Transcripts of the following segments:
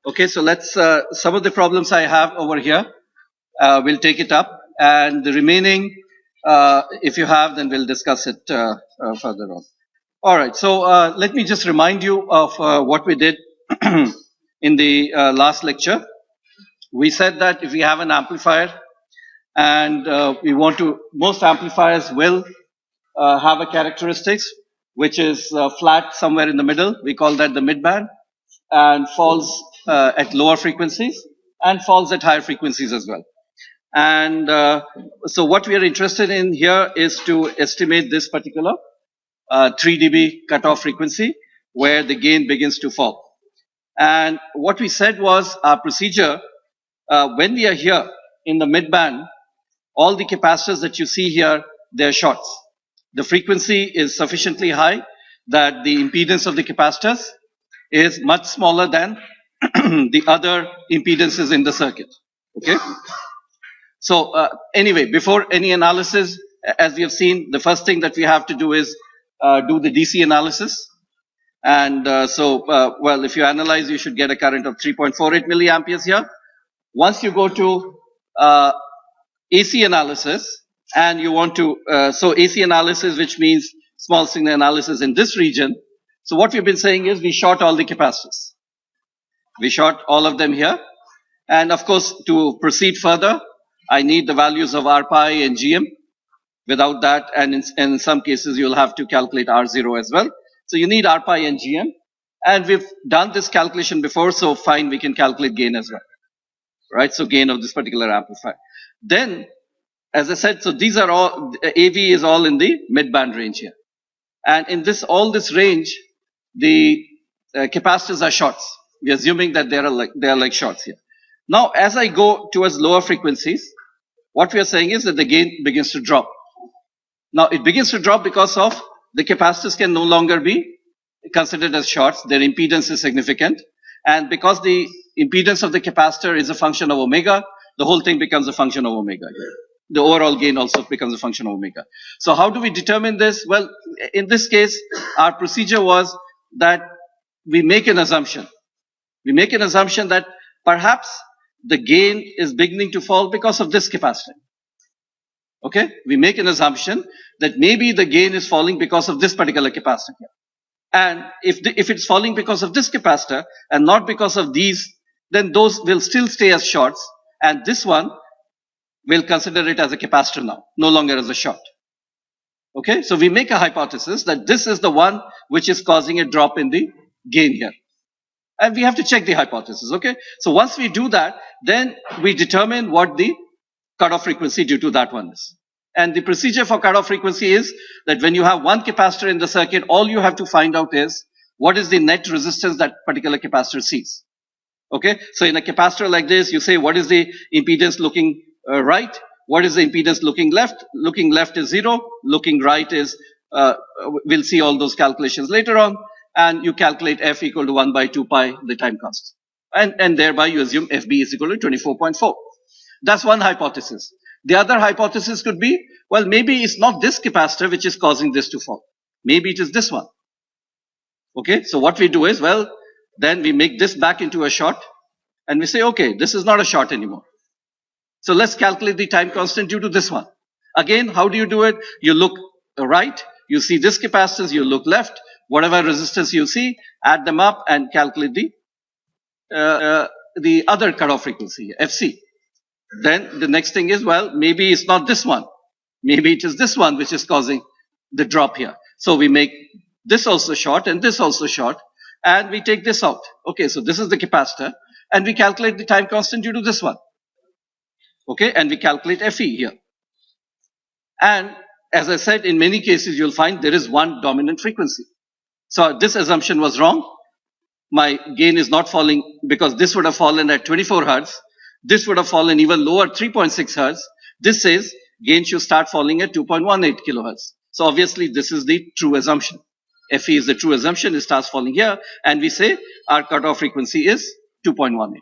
Okay, so let's, some of the problems I have over here, we'll take it up, and the remaining, if you have, then we'll discuss it further on. All right, so let me just remind you of what we did in the last lecture. We said that if we have an amplifier and we want to, most amplifiers will have a characteristics which is flat somewhere in the middle. We call that the midband, and falls at lower frequencies and falls at higher frequencies as well. And so what we are interested in here is to estimate this particular 3 dB cutoff frequency where the gain begins to fall. And what we said was our procedure, when we are here in the midband, all the capacitors that you see here, they're shorts. The frequency is sufficiently high that the impedance of the capacitors is much smaller than the other impedances in the circuit. Okay? So anyway, before any analysis, as we have seen, the first thing that we have to do is do the DC analysis. And well, if you analyze, you should get a current of 3.48 milliamperes here. Once you go to AC analysis, and you want to, so AC analysis, which means small signal analysis in this region. So what we've been saying is we short all the capacitors. We short all of them here. And of course, to proceed further, I need the values of R pi and GM. Without that, and in some cases, you'll have to calculate R0 as well. So you need R pi and GM. And we've done this calculation before, so fine, we can calculate gain as well. Right? So gain of this particular amplifier. Then, as I said, so these are all, AV is all in the mid-band range here. And in this, all this range, the capacitors are shorts. We're assuming that they are like shorts here. Now, as I go towards lower frequencies, what we are saying is that the gain begins to drop. Now, it begins to drop because of the capacitors can no longer be considered as shorts. Their impedance is significant. And because the impedance of the capacitor is a function of omega, the whole thing becomes a function of omega here. The overall gain also becomes a function of omega. So how do we determine this? Well, in this case, our procedure was that we make an assumption. We make an assumption that perhaps the gain is beginning to fall because of this capacitor. Okay? We make an assumption that maybe the gain is falling because of this particular capacitor here. And if it's falling because of this capacitor and not because of these, then those will still stay as shorts. And this one, we'll consider it as a capacitor now, no longer as a short. Okay, so we make a hypothesis that this is the one which is causing a drop in the gain here. And we have to check the hypothesis, okay? So once we do that, then we determine what the cutoff frequency due to that one is. And the procedure for cutoff frequency is that when you have one capacitor in the circuit, all you have to find out is what is the net resistance that particular capacitor sees. Okay, so in a capacitor like this, you say what is the impedance looking right, what is the impedance looking left. Looking left is 0, looking right is, we'll see all those calculations later on, and you calculate f equal to 1 by 2 pi, the time constant. And thereby you assume FB is equal to 24.4. That's one hypothesis. The other hypothesis could be, well, maybe it's not this capacitor which is causing this to fall. Maybe it is this one. Okay, so what we do is, well, then we make this back into a short, and we say, okay, this is not a short anymore. So let's calculate the time constant due to this one. Again, how do you do it? You look right, you see this capacitance, you look left, whatever resistance you see, add them up and calculate the other cutoff frequency, FC. Then the next thing is, well, maybe it's not this one. Maybe it is this one which is causing the drop here. So we make this also short and this also short, and we take this out. Okay, so this is the capacitor, and we calculate the time constant due to this one. Okay, and we calculate FE here. And as I said, in many cases, you'll find there is one dominant frequency. So this assumption was wrong. My gain is not falling because this would have fallen at 24 hertz. This would have fallen even lower, 3.6 hertz. This says gain should start falling at 2.18 kilohertz. So obviously, this is the true assumption. FE is the true assumption. It starts falling here. And we say our cutoff frequency is 2.18.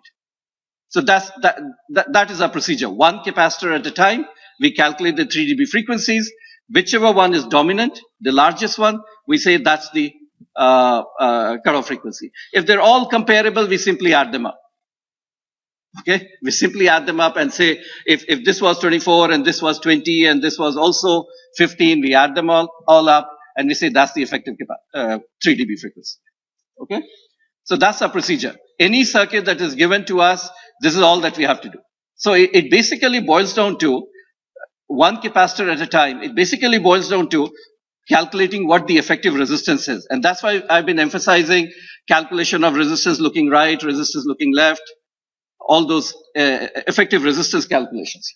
So that is our procedure. One capacitor at a time. We calculate the 3 dB frequencies. Whichever one is dominant, the largest one, we say that's the cutoff frequency. If they're all comparable, we simply add them up. Okay, we simply add them up and say if this was 24 and this was 20 and this was also 15, we add them all up and we say that's the effective 3 dB frequency. Okay, so that's our procedure. Any circuit that is given to us, this is all that we have to do. So it basically boils down to one capacitor at a time. It basically boils down to calculating what the effective resistance is. And that's why I've been emphasizing calculation of resistance looking right, resistance looking left, all those effective resistance calculations.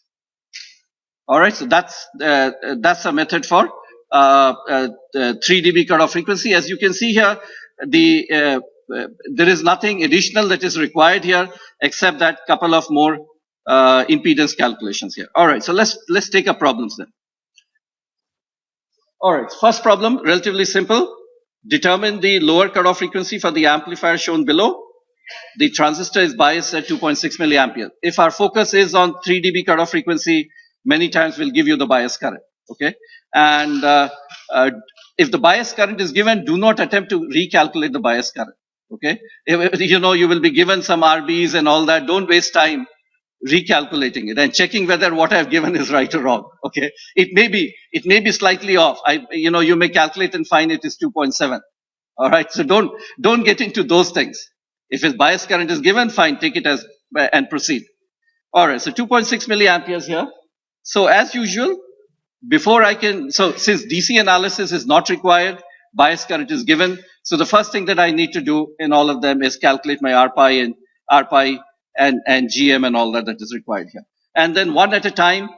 All right, so that's a method for 3 dB cutoff frequency. As you can see here, there is nothing additional that is required here except that couple of more impedance calculations here. All right, so let's take up problems then. All right, first problem, relatively simple. Determine the lower cutoff frequency for the amplifier shown below. The transistor is biased at 2.6 milliampere. If our focus is on 3 dB cutoff frequency, many times we'll give you the bias current. Okay, and if the bias current is given, do not attempt to recalculate the bias current. Okay, you know you will be given some RBs and all that. Don't waste time recalculating it and checking whether what I've given is right or wrong. Okay, it may be slightly off. You may calculate and find it is 2.7. All right, so don't get into those things. If his bias current is given, fine, take it as and proceed. All right, so 2.6 milliamperes here. So as usual, since DC analysis is not required, bias current is given. So the first thing that I need to do in all of them is calculate my RPi and GM and all that is required here. And then one at a time,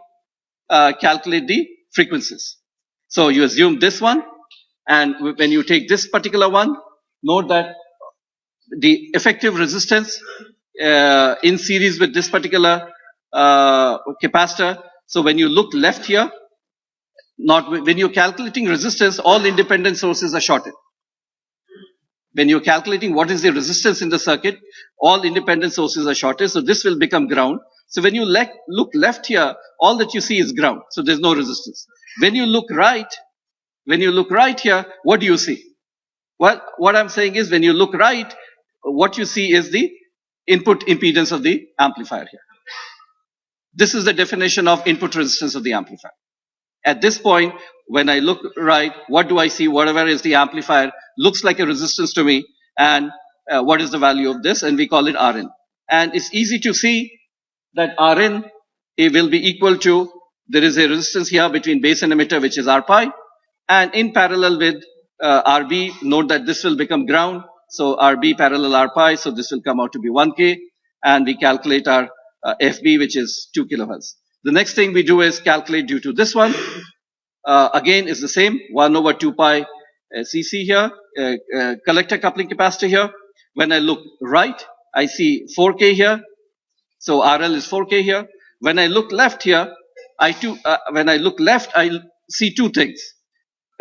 calculate the frequencies. So you assume this one, and when you take this particular one, note that the effective resistance in series with this particular capacitor. So when you look left here, when you're calculating resistance, all independent sources are shorted. When you're calculating what is the resistance in the circuit, all independent sources are shorted. So this will become ground. So when you look left here, all that you see is ground. So there's no resistance. When you look right here, what do you see? Well, what I'm saying is when you look right, what you see is the input impedance of the amplifier here. This is the definition of input resistance of the amplifier. At this point, when I look right, what do I see? Whatever is the amplifier looks like a resistance to me, and what is the value of this? And we call it Rn. And it's easy to see that Rn will be equal to, there is a resistance here between base and emitter, which is Rpi, and in parallel with Rb, note that this will become ground. So Rb parallel Rpi, so this will come out to be 1K, and we calculate our FB, which is 2 kilohertz. The next thing we do is calculate due to this one. Again, is the same, 1 over 2 pi Cc here, collector coupling capacitor here. When I look right, I see 4K here. So RL is 4K here. When I look left here, I see two things.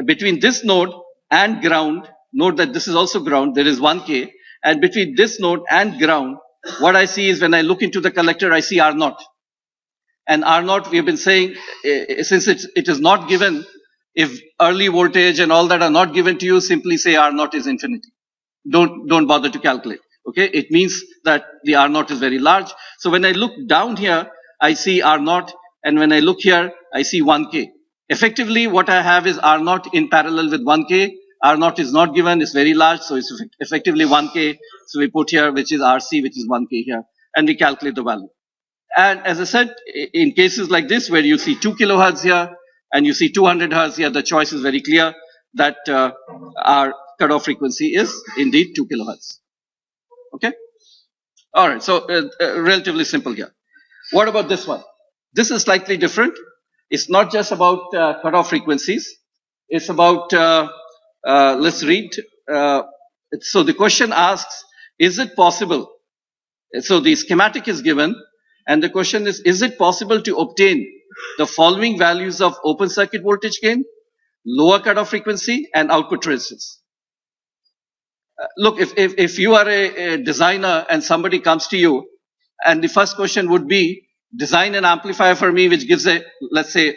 Between this node and ground, note that this is also ground, there is 1K. And between this node and ground, what I see is when I look into the collector, I see R0. And R0, we have been saying, since it is not given, if early voltage and all that are not given to you, simply say R0 is infinity. Don't bother to calculate. Okay, it means that the R0 is very large. So when I look down here, I see R0, and when I look here, I see 1K. Effectively, what I have is R0 in parallel with 1K. R0 is not given, it's very large, so it's effectively 1K. So we put here, which is RC, which is 1K here, and we calculate the value. And as I said, in cases like this, where you see 2 kilohertz here, and you see 200 hertz here, the choice is very clear that our cutoff frequency is indeed 2 kilohertz. Okay? All right, so relatively simple here. What about this one? This is slightly different. It's not just about cutoff frequencies. It's about, let's read. So the question asks, is it possible? So the schematic is given, and the question is it possible to obtain the following values of open circuit voltage gain, lower cutoff frequency, and output resistance? Look, if you are a designer and somebody comes to you, and the first question would be, design an amplifier for me which gives a, let's say,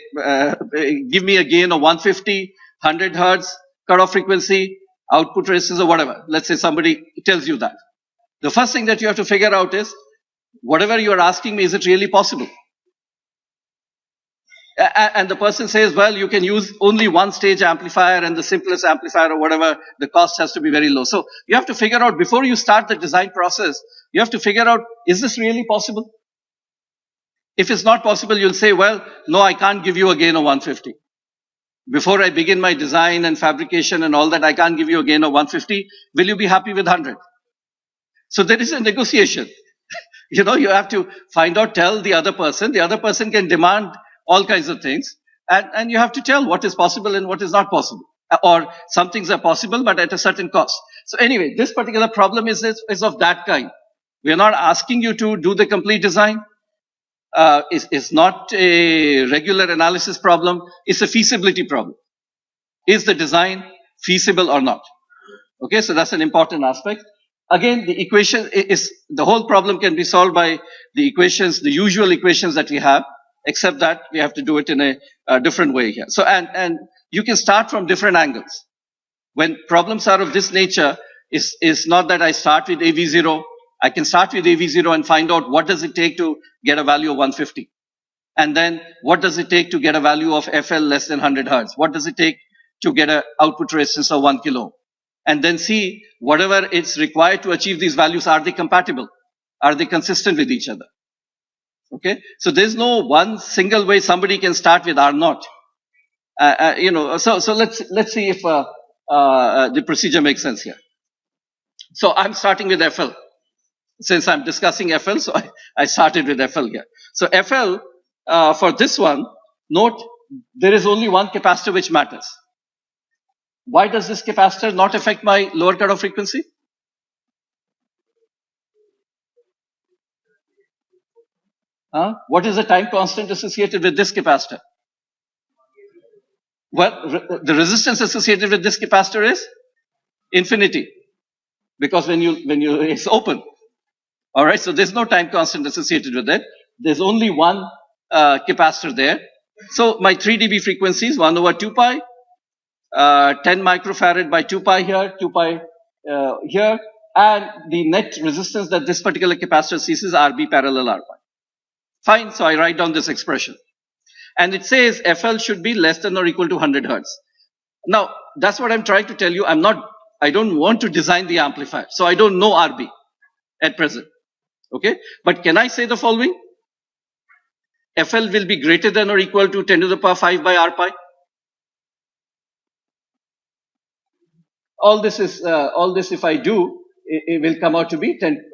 give me a gain of 150, 100 hertz, cutoff frequency, output resistance, or whatever. Let's say somebody tells you that. The first thing that you have to figure out is, Whatever you are asking me, is it really possible? And the person says, well, you can use only one stage amplifier and the simplest amplifier or whatever, the cost has to be very low. So you have to figure out, before you start the design process, you have to figure out, is this really possible? If it's not possible, you'll say, well, no, I can't give you a gain of 150. Before I begin my design and fabrication and all that, I can't give you a gain of 150. Will you be happy with 100? So there is a negotiation. You know, you have to find out, tell the other person can demand all kinds of things, and you have to tell what is possible and what is not possible. Or some things are possible, but at a certain cost. So anyway, this particular problem is of that kind. We are not asking you to do the complete design. It's not a regular analysis problem. It's a feasibility problem. Is the design feasible or not? Okay, so that's an important aspect. Again, the equation is, the whole problem can be solved by the equations, the usual equations that we have, except that we have to do it in a different way here. So, and you can start from different angles. When problems are of this nature, is not that I start with AV0. I can start with AV0 and find out what does it take to get a value of 150. And then what does it take to get a value of FL less than 100 Hertz? What does it take to get an output resistance of 1 kilo? And then see whatever it's required to achieve these values, are they compatible? Are they consistent with each other? Okay, so there's no one single way somebody can start with R0. So let's see if the procedure makes sense here. So I'm starting with FL. Since I'm discussing FL, so I started with FL here. So FL, for this one, note there is only one capacitor which matters. Why does this capacitor not affect my lower cutoff frequency? What is the time constant associated with this capacitor? Well, the resistance associated with this capacitor is infinity, because when you it's open. All right, so there's no time constant associated with it. There's only one capacitor there. So my 3 dB frequency is 1 over 2 pi, 10 microfarad by 2 pi here, 2 pi here, and the net resistance that this particular capacitor sees is RB parallel R pi. Fine, so I write down this expression. And it says FL should be less than or equal to 100 Hertz. Now, that's what I'm trying to tell you. I don't want to design the amplifier, so I don't know RB at present. Okay, but can I say the following? FL will be greater than or equal to 10 to the power 5 by R pi. All this if I do, it will come out to be 10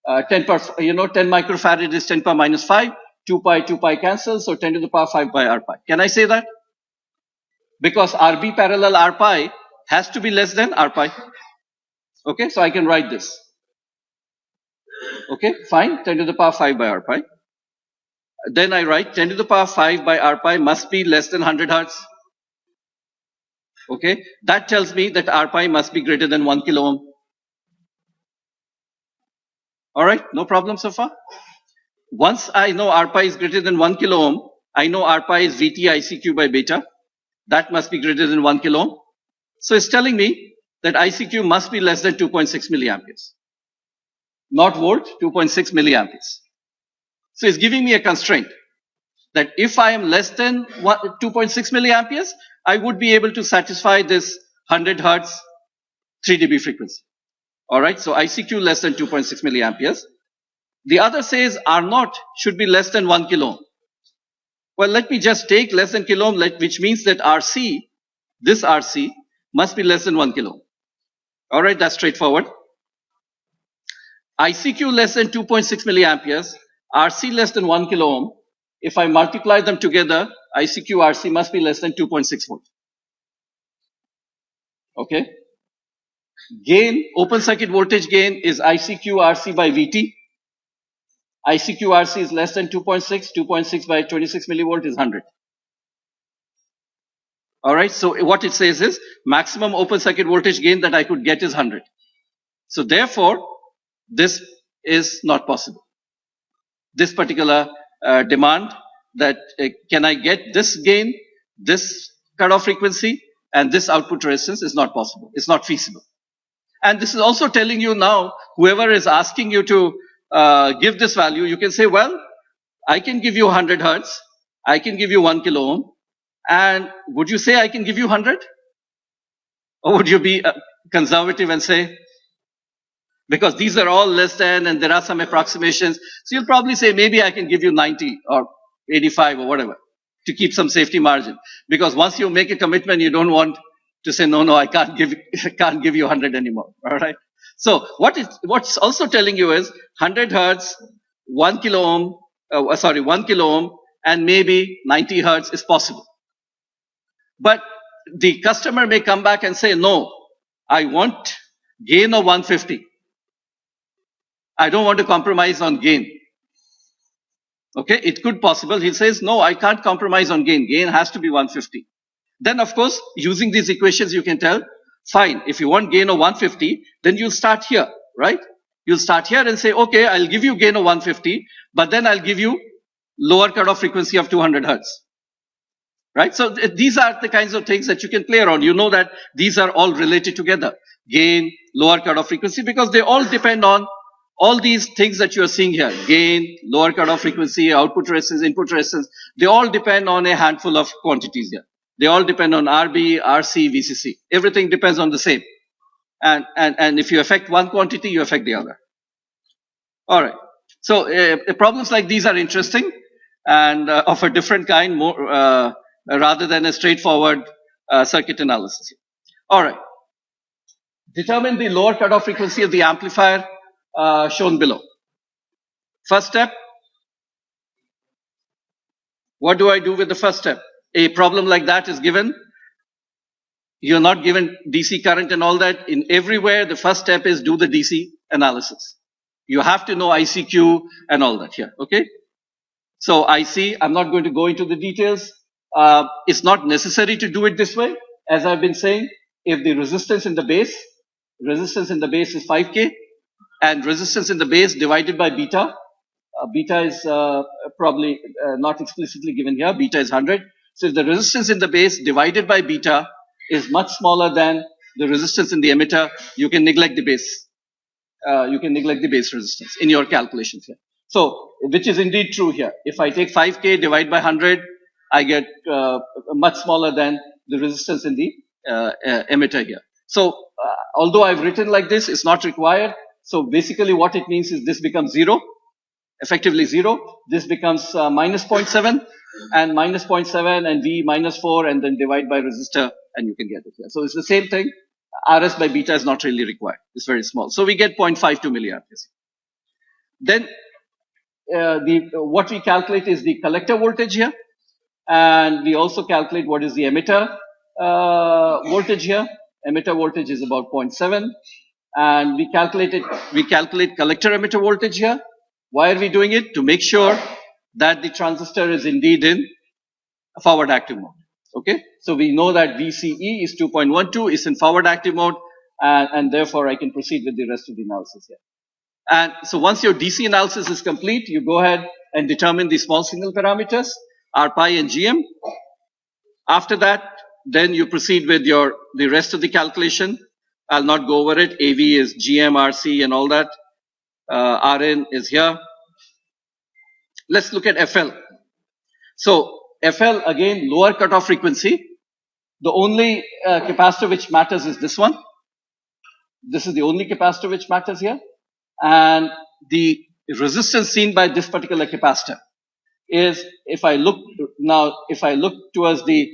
microfarad is 10 power minus 5, 2 pi cancels, so 10 to the power 5 by R pi. Can I say that? Because RB parallel R pi has to be less than R pi. Okay, so I can write this. Okay, fine, 10 to the power 5 by R pi. Then I write 10 to the power 5 by R pi must be less than 100 Hertz. Okay, that tells me that R pi must be greater than 1 kilo ohm. All right, no problem so far. Once I know R pi is greater than 1 kilo ohm, I know R pi is VT ICQ by beta. That must be greater than 1 kilo ohm. So it's telling me that ICQ must be less than 2.6 milliamperes. Not volt, 2.6 milliamperes. So it's giving me a constraint that if I am less than 2.6 milliamperes, I would be able to satisfy this 100 Hertz 3 dB frequency. All right, so ICQ less than 2.6 milliamperes. The other says R0 should be less than 1 kilo ohm. Well, let me just take less than kilo ohm, which means that RC, this RC, must be less than 1 kilo ohm. All right, that's straightforward. ICQ less than 2.6 milliamperes, RC less than 1 kilo ohm. If I multiply them together, ICQ RC must be less than 2.6 volt. Okay. Gain, open circuit voltage gain is ICQ RC by VT. ICQ RC is less than 2.6. 2.6 by 26 millivolt is 100. All right. So what it says is maximum open circuit voltage gain that I could get is 100. So therefore, this is not possible. This particular demand that can I get this gain, this cutoff frequency, and this output resistance is not possible. It's not feasible. And this is also telling you now, whoever is asking you to give this value, you can say, well, I can give you 100 hertz, I can give you 1 kilo ohm, and would you say I can give you 100? Or would you be conservative and say, because these are all less than and there are some approximations, so you'll probably say maybe I can give you 90 or 85 or whatever to keep some safety margin. Because once you make a commitment, you don't want to say, no, I can't give you 100 anymore. All right. So what's also telling you is 100 hertz, 1 kilo ohm, 1 kilo ohm, and maybe 90 hertz is possible. But the customer may come back and say, no, I want gain of 150. I don't want to compromise on gain. Okay, it could possible. He says, no, I can't compromise on gain. Gain has to be 150. Then, of course, using these equations, you can tell, fine, if you want gain of 150, then you'll start here, right? You'll start here and say, okay, I'll give you gain of 150, but then I'll give you lower cutoff frequency of 200 hertz. Right? So these are the kinds of things that you can play around. You know that these are all related together. Gain, lower cutoff frequency, because they all depend on all these things that you are seeing here. Gain, lower cutoff frequency, output resistance, input resistance. They all depend on a handful of quantities here. They all depend on RB, RC, VCC. Everything depends on the same. And if you affect one quantity, you affect the other. All right. So problems like these are interesting and of a different kind, more rather than a straightforward circuit analysis. All right. Determine the lower cutoff frequency of the amplifier shown below. First step. What do I do with the first step? A problem like that is given. You're not given DC current and all that. In everywhere, the first step is do the DC analysis. You have to know ICQ and all that here. Okay. So IC, I'm not going to go into the details. It's not necessary to do it this way. As I've been saying, if the resistance in the base is 5K, and resistance in the base divided by beta, beta is probably not explicitly given here, beta is 100. So if the resistance in the base divided by beta is much smaller than the resistance in the emitter, you can neglect the base. You can neglect the base resistance in your calculations here. So, which is indeed true here. If I take 5K, divide by 100, I get much smaller than the resistance in the emitter here. So, although I've written like this, it's not required. So, basically what it means is this becomes 0, effectively 0. This becomes minus 0.7 and minus 0.7 and V minus 4 and then divide by resistor and you can get it here. So, it's the same thing. RS by beta is not really required. It's very small. So, we get 0.52 milliamps. Then, what we calculate is the collector voltage here. And we also calculate what is the emitter voltage here. Emitter voltage is about 0.7. And we calculate collector emitter voltage here. Why are we doing it? To make sure that the transistor is indeed in forward active mode. Okay. So we know that VCE is 2.12, is in forward active mode. And therefore I can proceed with the rest of the analysis here. And so once your DC analysis is complete, you go ahead and determine the small signal parameters, R pi and GM. After that, then you proceed with the rest of the calculation. I'll not go over it. AV is GM, RC and all that. RN is here. Let's look at FL. So FL, again, lower cutoff frequency. The only capacitor which matters is this one. This is the only capacitor which matters here. And the resistance seen by this particular capacitor is, if I look towards the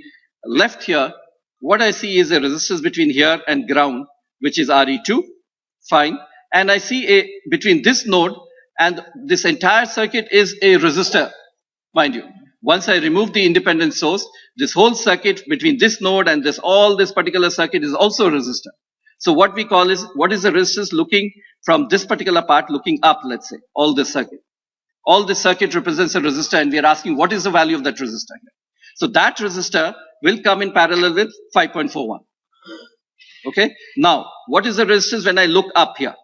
left here, what I see is a resistance between here and ground, which is RE2, fine. And I see between this node and this entire circuit is a resistor, mind you. Once I remove the independent source, this whole circuit between this node and all this particular circuit is also a resistor. So what we call is, what is the resistance looking from this particular part looking up, let's say, all this circuit. All this circuit represents a resistor and we are asking what is the value of that resistor here. So that resistor will come in parallel with 5.41. Okay. Now, what is the resistance when I look up here?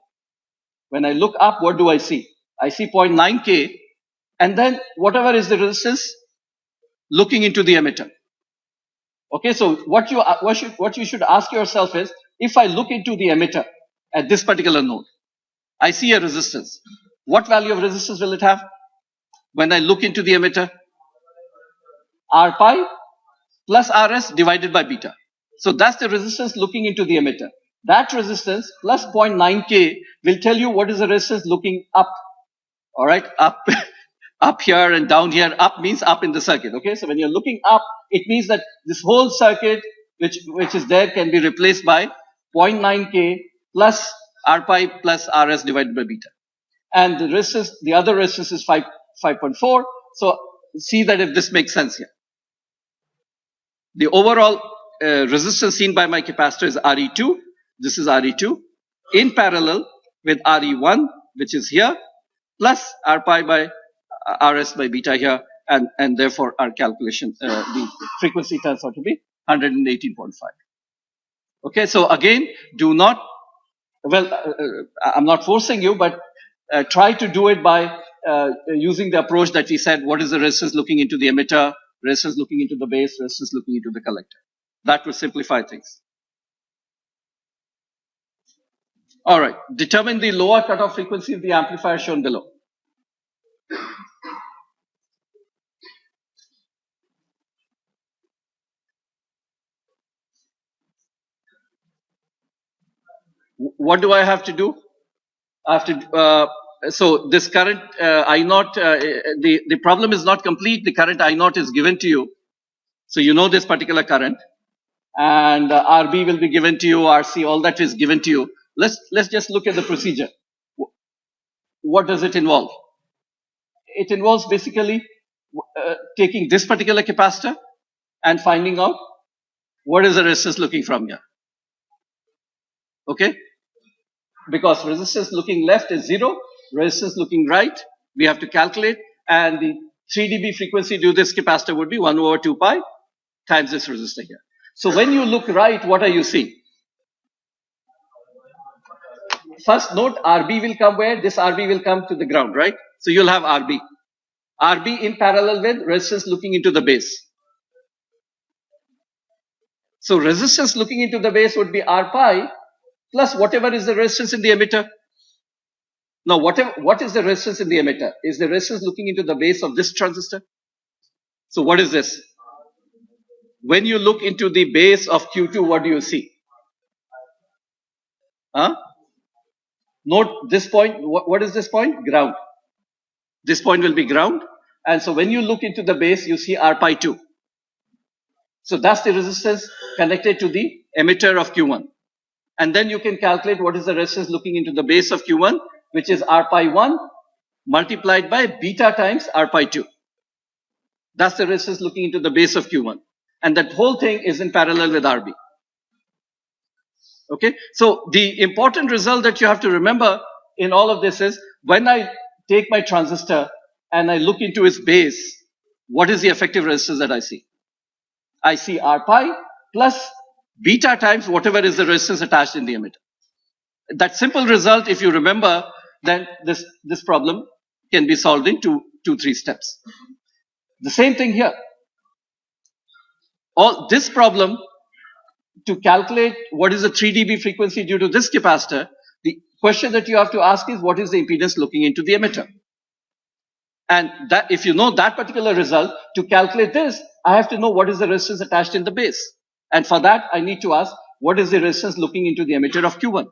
When I look up, what do I see? I see 0.9K and then whatever is the resistance looking into the emitter. Okay. So what you should ask yourself is, if I look into the emitter at this particular node, I see a resistance. What value of resistance will it have when I look into the emitter? R pi plus Rs divided by beta. So that's the resistance looking into the emitter. That resistance plus 0.9K will tell you what is the resistance looking up. All right, up, up here and down here. Up means up in the circuit. Okay, so when you're looking up, it means that this whole circuit, which is there, can be replaced by 0.9K plus R pi plus Rs divided by beta. And the resistance, the other resistance is 5.4. So see that if this makes sense here. The overall resistance seen by my capacitor is Re2. This is Re2 in parallel with Re1, which is here, plus R pi by Rs by beta here, and therefore our calculation, the frequency turns out to be 118.5. Okay, so again, do not, well, I'm not forcing you, but try to do it by using the approach that we said, what is the resistance looking into the emitter, resistance looking into the base, resistance looking into the collector. That will simplify things. All right, determine the lower cutoff frequency of the amplifier shown below. What do I have to do? I have to, so this current I naught, the problem is not complete. The current I naught is given to you. So you know this particular current. And RB will be given to you, RC, all that is given to you. Let's just look at the procedure. What does it involve? It involves basically taking this particular capacitor and finding out what is the resistance looking from here. Okay? Because resistance looking left is 0, resistance looking right, we have to calculate, and the 3 dB frequency due to this capacitor would be 1 over 2 pi times this resistor here. So when you look right, what are you seeing? First note, RB will come where? This RB will come to the ground, right? So you'll have RB. RB in parallel with resistance looking into the base. So resistance looking into the base would be R pi plus whatever is the resistance in the emitter. Now, what is the resistance in the emitter? Is the resistance looking into the base of this transistor? So what is this? When you look into the base of Q2, what do you see? Huh? Note this point. What is this point? Ground. This point will be ground. And so when you look into the base, you see R pi 2. So that's the resistance connected to the emitter of Q1. And then you can calculate what is the resistance looking into the base of Q1, which is R pi 1 multiplied by beta times R pi 2. That's the resistance looking into the base of Q1. And that whole thing is in parallel with RB. Okay, so the important result that you have to remember in all of this is when I take my transistor and I look into its base, what is the effective resistance that I see? I see R pi plus beta times whatever is the resistance attached in the emitter. That simple result, if you remember, then this problem can be solved in two, 3 steps. The same thing here. All this problem, to calculate what is the 3 dB frequency due to this capacitor, the question that you have to ask is what is the impedance looking into the emitter? And that, if you know that particular result, to calculate this, I have to know what is the resistance attached in the base. And for that, I need to ask what is the resistance looking into the emitter of Q1.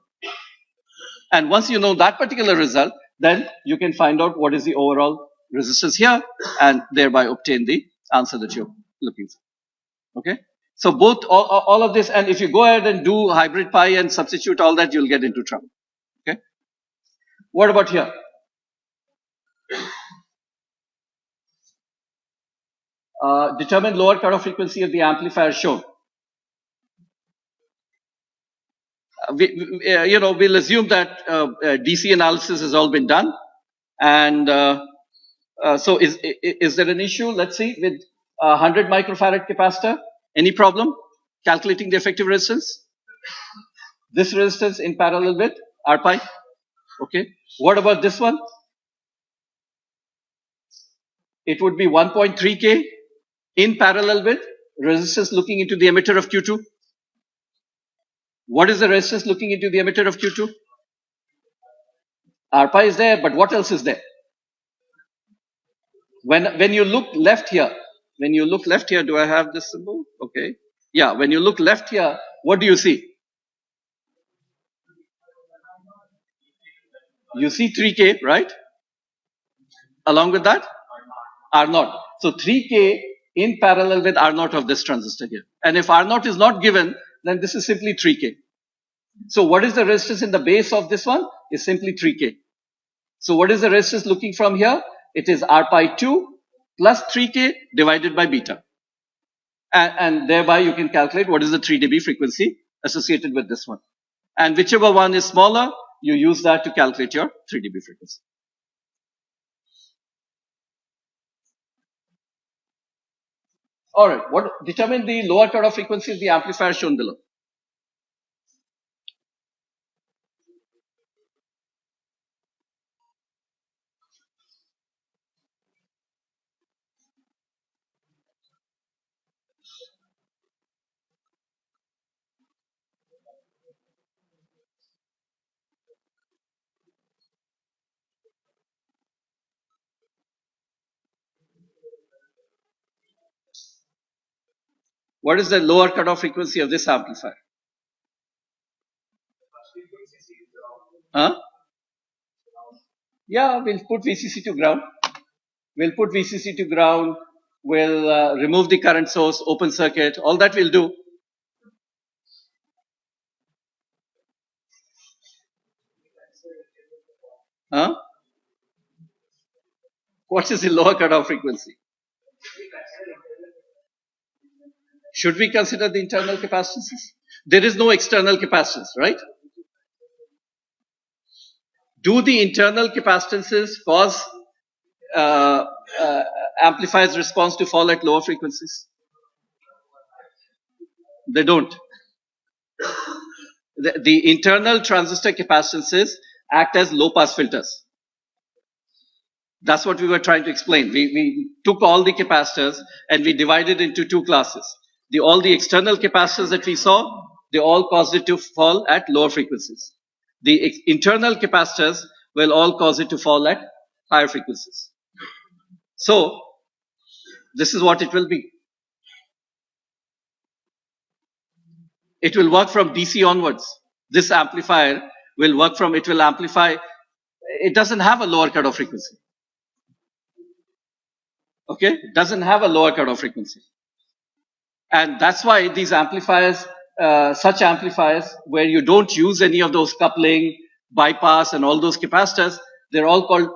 And once you know that particular result, then you can find out what is the overall resistance here and thereby obtain the answer that you're looking for. Okay? So both, all of this, and if you go ahead and do hybrid pi and substitute all that, you'll get into trouble. Okay? What about here? Determine lower cutoff frequency of the amplifier shown. We'll assume that DC analysis has all been done. And so is there an issue? Let's see, with 100 microfarad capacitor, any problem calculating the effective resistance? This resistance in parallel with R pi. Okay. What about this one? It would be 1.3K in parallel with resistance looking into the emitter of Q2. What is the resistance looking into the emitter of Q2? R pi is there, but what else is there? When you look left here, do I have this symbol? Okay. Yeah, when you look left here, what do you see? You see 3K, right? Along with that, R naught. So 3K in parallel with R naught of this transistor here. And if R naught is not given, then this is simply 3K. So what is the resistance in the base of this one? Is simply 3K. So what is the resistance looking from here? It is R pi 2 plus 3K divided by beta. And thereby you can calculate what is the 3 dB frequency associated with this one. And whichever one is smaller, you use that to calculate your 3 dB frequency. All right, what determine the lower cutoff frequency of the amplifier shown below? What is the lower cutoff frequency of this amplifier? Huh? Yeah, we'll put VCC to ground. We'll remove the current source, open circuit, all that we'll do. Huh? What is the lower cutoff frequency? Should we consider the internal capacitances? There is no external capacitance, right? Do the internal capacitances cause amplifier's response to fall at lower frequencies? They don't. The internal transistor capacitances act as low pass filters. That's what we were trying to explain. We took all the capacitors and we divided into two classes. All the external capacitors that we saw, they all caused it to fall at lower frequencies. The internal capacitors will all cause it to fall at higher frequencies. So, this is what it will be. It will work from DC onwards. This amplifier will work from, it will amplify, it doesn't have a lower cutoff frequency. Okay, it doesn't have a lower cutoff frequency. And that's why these amplifiers, such amplifiers where you don't use any of those coupling, bypass and all those capacitors, they're all called,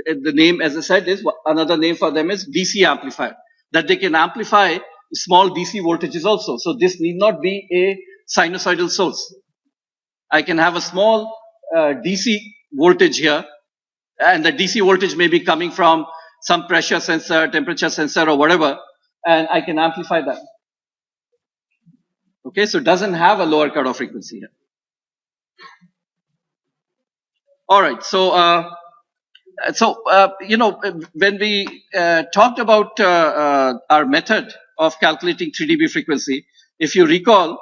the name as I said is, another name for them is DC amplifier. That they can amplify small DC voltages also. So this need not be a sinusoidal source. I can have a small DC voltage here, and the DC voltage may be coming from some pressure sensor, temperature sensor or whatever, and I can amplify that. Okay, so it doesn't have a lower cutoff frequency here. All right, so when we talked about our method of calculating 3 dB frequency, if you recall,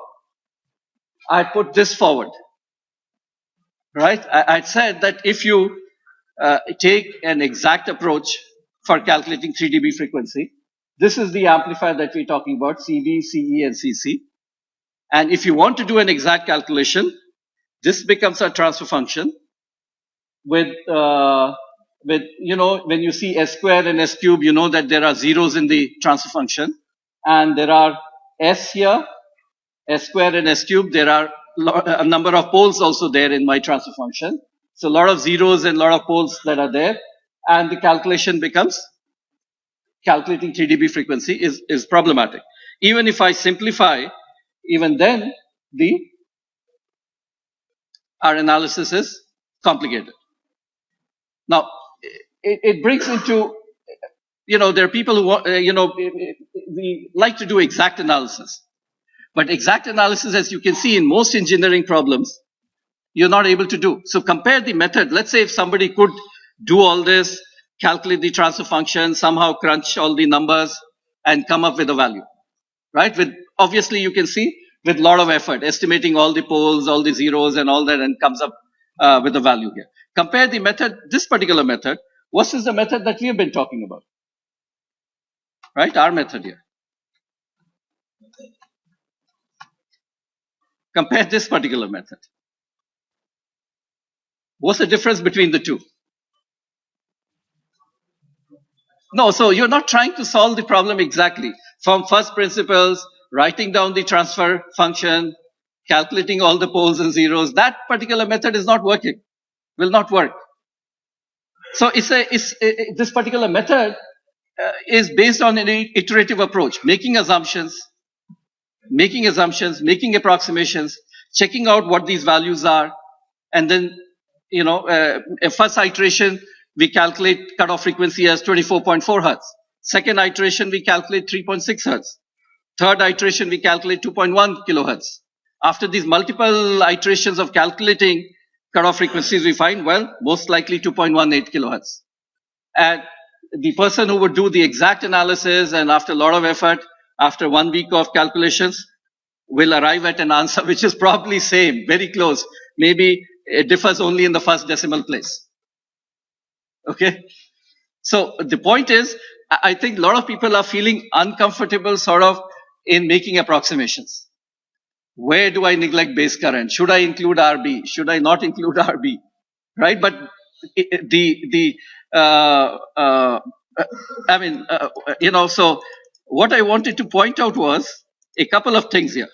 I put this forward, right? I said that if you take an exact approach for calculating 3 dB frequency, this is the amplifier that we're talking about, CV, CE, and CC. And if you want to do an exact calculation, this becomes a transfer function with when you see S square and S cube, you know that there are zeros in the transfer function. And there are S here, S square and S cube. There are a number of poles also there in my transfer function. So a lot of zeros and a lot of poles that are there. And the calculation becomes, calculating 3 dB frequency is problematic. Even if I simplify, even then our analysis is complicated. Now, it brings into, there are people who want, we like to do exact analysis. But exact analysis, as you can see in most engineering problems, you're not able to do. So compare the method. Let's say if somebody could do all this, calculate the transfer function, somehow crunch all the numbers and come up with a value, right? Obviously you can see with a lot of effort, estimating all the poles, all the zeros and all that, and comes up with a value here. Compare the method, this particular method, versus the method that we have been talking about. Right? Our method here. Compare this particular method. What's the difference between the two? No, so you're not trying to solve the problem exactly from first principles, writing down the transfer function, calculating all the poles and zeros. That particular method is not working, will not work. So this particular method is based on an iterative approach, making assumptions, making approximations, checking out what these values are, and then, a first iteration, we calculate cutoff frequency as 24.4 hertz. Second iteration, we calculate 3.6 hertz. Third iteration, we calculate 2.1 kilohertz. After these multiple iterations of calculating cutoff frequencies, we find, well, most likely 2.18 kilohertz. And the person who would do the exact analysis, and after a lot of effort, after 1 week of calculations, will arrive at an answer which is probably same, very close. Maybe it differs only in the first decimal place. Okay? So the point is, I think a lot of people are feeling uncomfortable sort of in making approximations. Where do I neglect base current? Should I include RB? Should I not include RB? Right? But so what I wanted to point out was a couple of things here.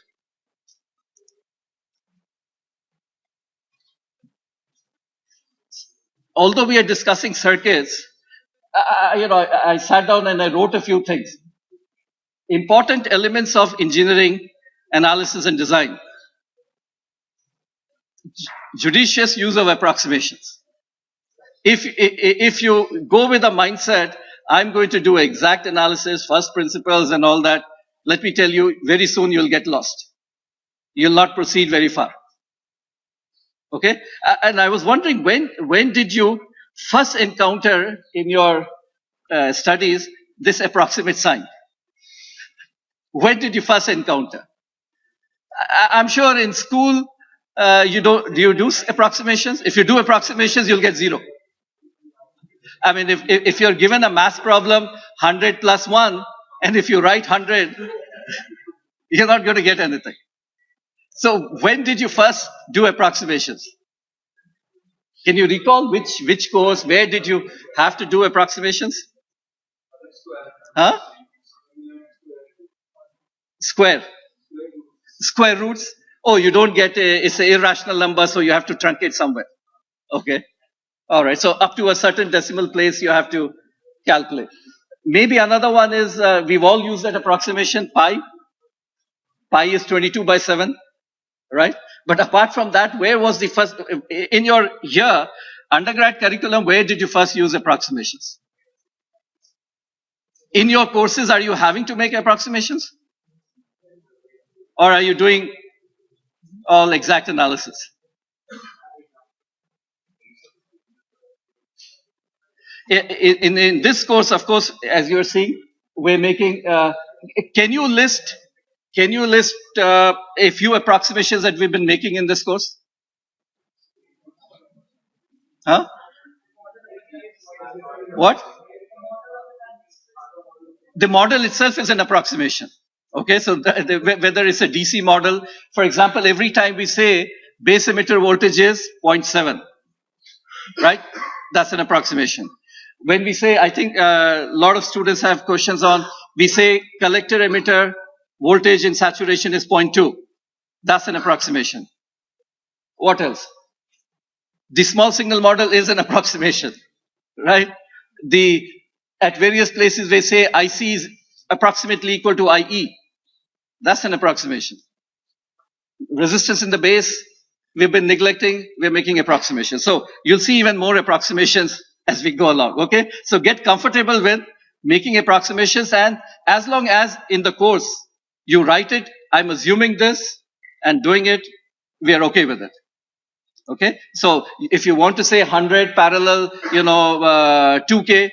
Although we are discussing circuits, I sat down and I wrote a few things. Important elements of engineering, analysis, and design. Judicious use of approximations. If you go with a mindset, I'm going to do exact analysis, first principles, and all that, let me tell you, very soon you'll get lost. You'll not proceed very far. Okay? And I was wondering, when did you first encounter in your studies this approximate sign? When did you first encounter? I'm sure in school, do you do approximations? If you do approximations, you'll get 0. I mean, if you're given a math problem, 100 plus 1, and if you write 100, you're not going to get anything. So when did you first do approximations? Can you recall which course, where did you have to do approximations? Huh? Square roots. Oh, you don't get it's an irrational number, so you have to truncate somewhere. Okay. All right. So up to a certain decimal place, you have to calculate. Maybe another one is, we've all used that approximation, pi. Pi is 22 by 7, right? But apart from that, where was the first, in your year, undergrad curriculum, where did you first use approximations? In your courses, are you having to make approximations? Or are you doing all exact analysis? In this course, of course, as you're seeing, we're making, can you list a few approximations that we've been making in this course? Huh? What? The model itself is an approximation. Okay, so whether it's a DC model, for example, every time we say base emitter voltage is 0.7, right? That's an approximation. When we say, I think a lot of students have questions on, we say collector emitter voltage in saturation is 0.2. That's an approximation. What else? The small signal model is an approximation, right? At various places they say IC is approximately equal to IE. That's an approximation. Resistance in the base, we've been neglecting, we're making approximations. So you'll see even more approximations as we go along, okay? So get comfortable with making approximations, and as long as in the course you write it, I'm assuming this and doing it, we are okay with it. Okay? So if you want to say 100 parallel, 2K,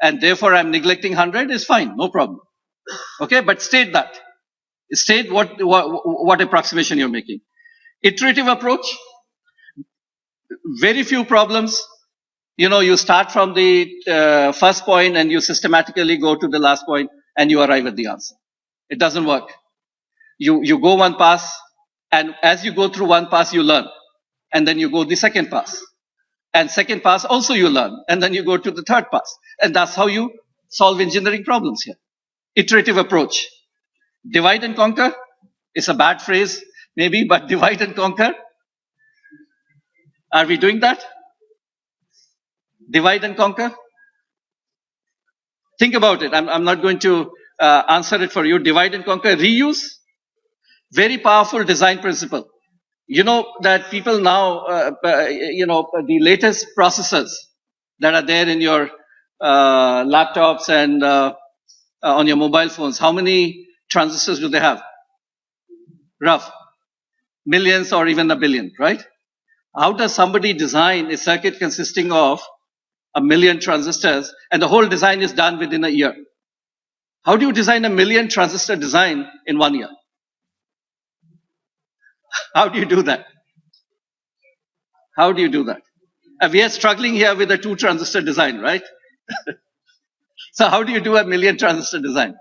and therefore I'm neglecting 100, is fine, no problem. Okay? But state that. State what approximation you're making. Iterative approach. Very few problems. You start from the first point and you systematically go to the last point and you arrive at the answer. It doesn't work. You go one pass, and as you go through one pass, you learn. And then you go the second pass. And second pass also you learn. And then you go to the third pass. And that's how you solve engineering problems here. Iterative approach. Divide and conquer is a bad phrase, maybe, but divide and conquer. Are we doing that? Divide and conquer? Think about it. I'm not going to answer it for you. Divide and conquer. Reuse. Very powerful design principle. You know that people now, the latest processors that are there in your laptops and on your mobile phones, how many transistors do they have? Rough. Millions or even a billion, right? How does somebody design a circuit consisting of 1 million transistors and the whole design is done within a year? How do you design a 1 million transistor design in 1 year? How do you do that? How do you do that? We are struggling here with a 2 transistor design, right? So how do you do a 1 million transistor design?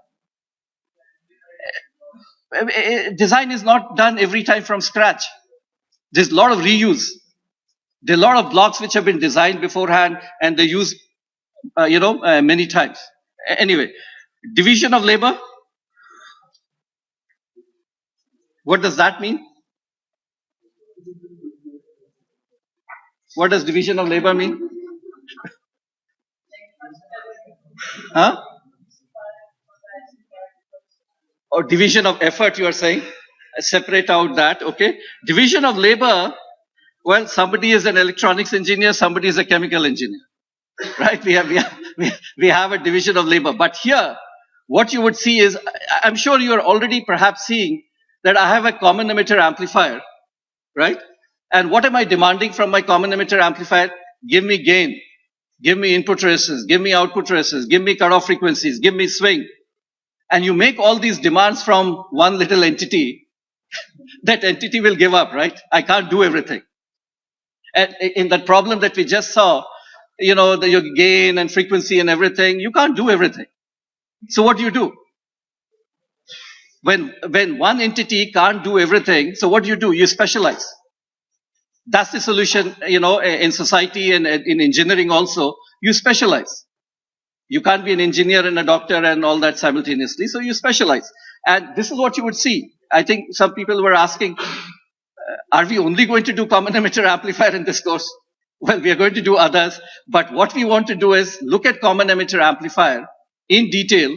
Design is not done every time from scratch. There's a lot of reuse. There are a lot of blocks which have been designed beforehand and they use, many times. Anyway, division of labor. What does that mean? What does division of labor mean? Huh? Or division of effort, you are saying? Separate out that, okay? Division of labor, well, somebody is an electronics engineer, somebody is a chemical engineer, right? We have a division of labor. But here, what you would see is, I'm sure you are already perhaps seeing that I have a common emitter amplifier, right? And what am I demanding from my common emitter amplifier? Give me gain, give me input resistance, give me output resistance, give me cutoff frequencies, give me swing. And you make all these demands from one little entity, that entity will give up, right? I can't do everything. And in that problem that we just saw, your gain and frequency and everything, you can't do everything. So what do? When one entity can't do everything, so what do? You specialize. That's the solution, in society and in engineering also, you specialize. You can't be an engineer and a doctor and all that simultaneously, so you specialize. And this is what you would see. I think some people were asking, are we only going to do common emitter amplifier in this course? Well, we are going to do others, but what we want to do is look at common emitter amplifier in detail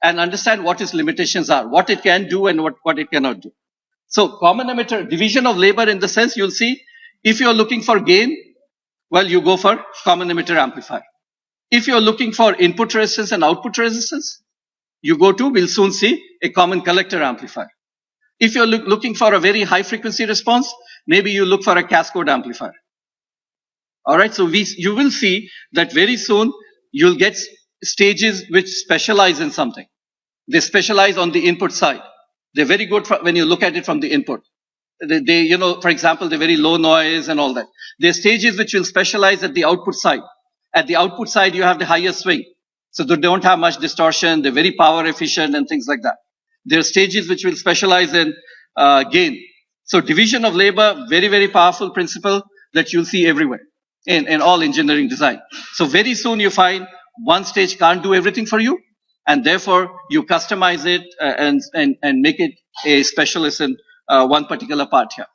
and understand what its limitations are, what it can do and what it cannot do. So common emitter, division of labor in the sense you'll see, if you're looking for gain, well, you go for common emitter amplifier. If you're looking for input resistance and output resistance, we'll soon see, a common collector amplifier. If you're looking for a very high frequency response, maybe you look for a cascode amplifier. All right, so you will see that very soon you'll get stages which specialize in something. They specialize on the input side. They're very good when you look at it from the input. They, for example, they're very low noise and all that. There are stages which will specialize at the output side. At the output side, you have the highest swing. So they don't have much distortion. They're very power efficient and things like that. There are stages which will specialize in gain. So division of labor, very, very powerful principle that you'll see everywhere in all engineering design. So very soon you find one stage can't do everything for you. And therefore, you customize it and make it a specialist in one particular part here.